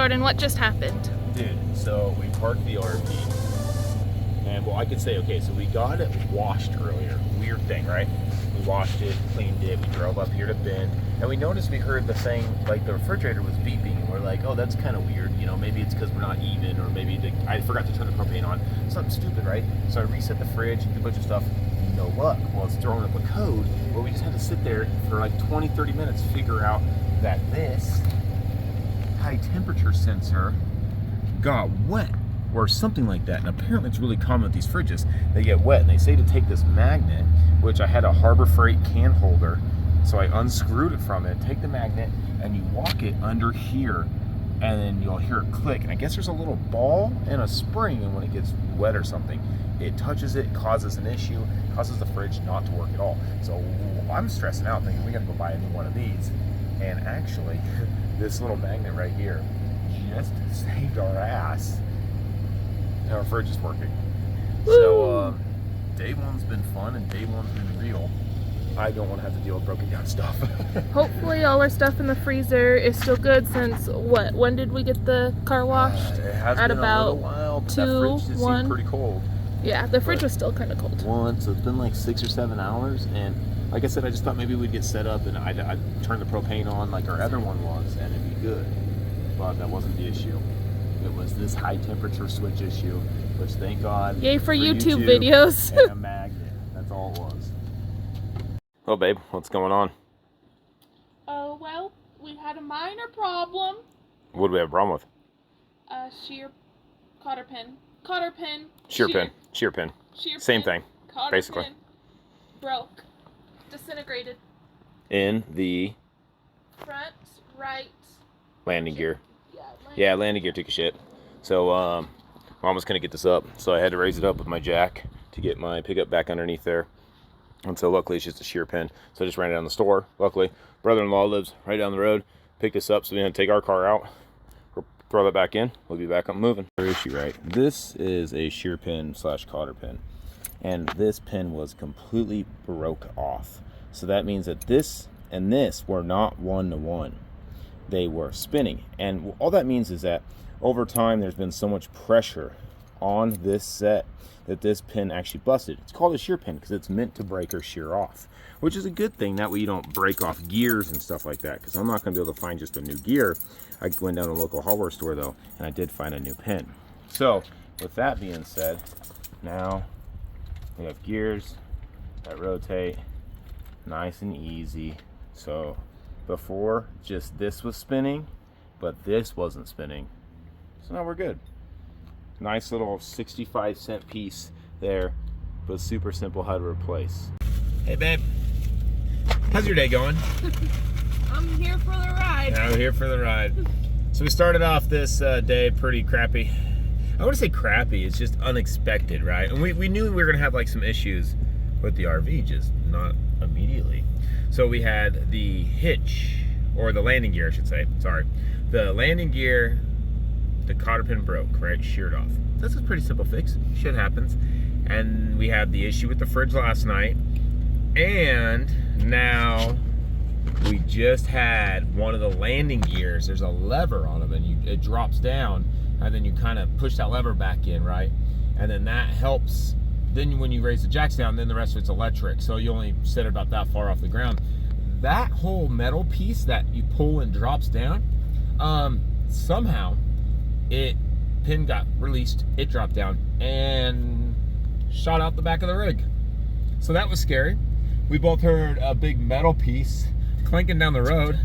Jordan, what just happened? Dude, so we parked the RV, and well, I could say, okay, so we got it washed earlier. Weird thing, right? We washed it, cleaned it, we drove up here to Bend, and we noticed we heard the thing, like the refrigerator was beeping, and we're like, oh, that's kind of weird, you know, maybe it's because we're not even, or maybe I forgot to turn the propane on. Something stupid, right? So I reset the fridge, did a bunch of stuff, no luck. Well, it's throwing up a code where we just had to sit there for like 20-30 minutes to figure out that this high temperature sensor got wet or something like that. And apparently it's really common with these fridges. They get wet, and they say to take this magnet, which I had a Harbor Freight can holder, so I unscrewed it from it, take the magnet, and you walk it under here, and then you'll hear it click. And I guess there's a little ball and a spring, and when it gets wet or something, it touches it, causes an issue, causes the fridge not to work at all. So I'm stressing out thinking we gotta go buy a new one of these. And actually, this little magnet right here just saved our ass. And our fridge is working. Woo! So day one's been fun and day one's been real. I don't want to have to deal with broken down stuff. Hopefully all our stuff in the freezer is still good since, what, when did we get the car washed? It has At been about a little while, but 2, that fridge just 1. seemed pretty cold. Yeah, the fridge was still kind of cold. So it's been like 6 or 7 hours, and like I said, I just thought maybe we'd get set up and I'd turn the propane on like our other one was, and it'd be good. But that wasn't the issue. It was this high temperature switch issue, which thank God. Yay for YouTube videos. And a magnet. That's all it was. Oh, babe, what's going on? Oh, well, we had a minor problem. What do we have a problem with? Shear cotter pin. Cotter pin. Shear pin. Shear pin. Shear Same pin, thing, cotter basically. Pin, broke. Disintegrated. In the Front, right. landing gear. Yeah, Landing gear took a shit. So, Mom was gonna get this up, so I had to raise it up with my jack to get my pickup back underneath there. And so luckily it's just a shear pin. So I just ran it down the store. Luckily, brother-in-law lives right down the road, picked us up, so we had to take our car out, throw that back in, we'll be back up moving. Issue, right? This is a shear pin / cotter pin. And this pin was completely broke off. So that means that this and this were not 1-to-1. They were spinning. And all that means is that over time there's been so much pressure on this set that this pin actually busted. It's called a shear pin because it's meant to break or shear off, which is a good thing. That way you don't break off gears and stuff like that, because I'm not going to be able to find just a new gear. I went down to a local hardware store though, and I did find a new pin. So with that being said, now we have gears that rotate nice and easy. So before, just this was spinning, but this wasn't spinning. So now we're good. Nice little 65-cent piece there, but super simple how to replace. Hey babe, how's your day going? I'm here for the ride. I'm here for the ride. So we started off this day pretty crappy. I want to say crappy, it's just unexpected, right? And we knew we were gonna have like some issues with the RV, just not immediately. So we had the hitch, or the landing gear I should say, sorry. The landing gear, the cotter pin broke, right? Sheared off. That's a pretty simple fix. Shit happens. And we had the issue with the fridge last night. And now we just had one of the landing gears. There's a lever on them, and it drops down, and then you kind of push that lever back in, right? And then that helps. Then when you raise the jacks down, then the rest of it's electric. So you only set it about that far off the ground. That whole metal piece that you pull and drops down, somehow pin got released, it dropped down and shot out the back of the rig. So that was scary. We both heard a big metal piece clanking down the road,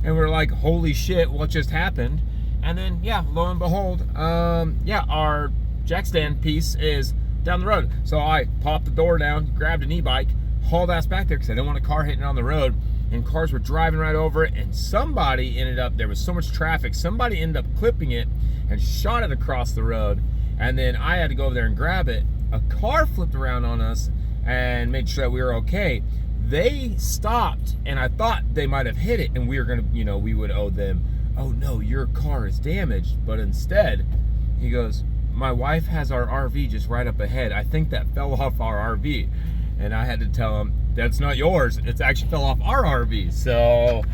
and we're like, holy shit, what just happened? And then, yeah, lo and behold, our jack stand piece is down the road. So I popped the door down, grabbed an e-bike, hauled ass back there because I didn't want a car hitting on the road. And cars were driving right over it, and somebody ended up, there was so much traffic, somebody ended up clipping it and shot it across the road. And then I had to go over there and grab it. A car flipped around on us and made sure that we were okay. They stopped, and I thought they might have hit it, and we were gonna, we would owe them, oh no, your car is damaged. But instead, he goes, my wife has our RV just right up ahead. I think that fell off our RV. And I had to tell him, that's not yours. It's actually fell off our RV. So,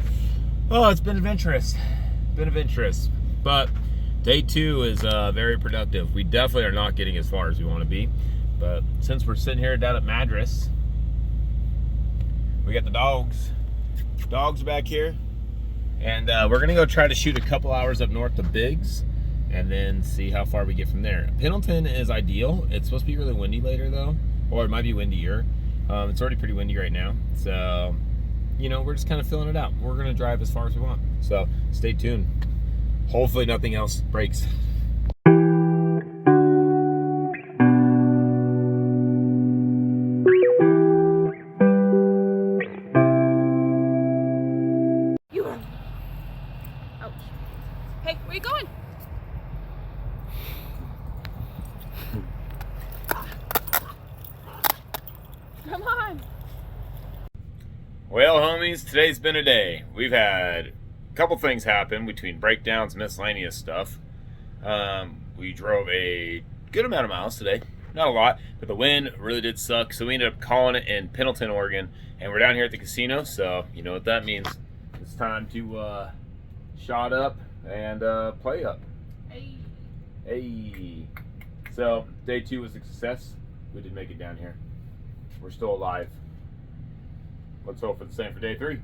it's been adventurous. But day 2 is very productive. We definitely are not getting as far as we want to be. But since we're sitting here down at Madras, we got the dogs. Dogs back here. And we're going to go try to shoot a couple hours up north to Biggs and then see how far we get from there. Pendleton is ideal. It's supposed to be really windy later though, or it might be windier. It's already pretty windy right now. So, you know, we're just kind of filling it out. We're going to drive as far as we want. So stay tuned. Hopefully nothing else breaks. Ouch. Hey, where you going? Come on. Well, homies, today's been a day. We've had a couple things happen between breakdowns, miscellaneous stuff. We drove a good amount of miles today. Not a lot, but the wind really did suck. So we ended up calling it in Pendleton, Oregon. And we're down here at the casino. So you know what that means. It's time to shot up and play up. Hey. Hey. So day 2 was a success. We did make it down here. We're still alive. Let's hope for the same for day 3.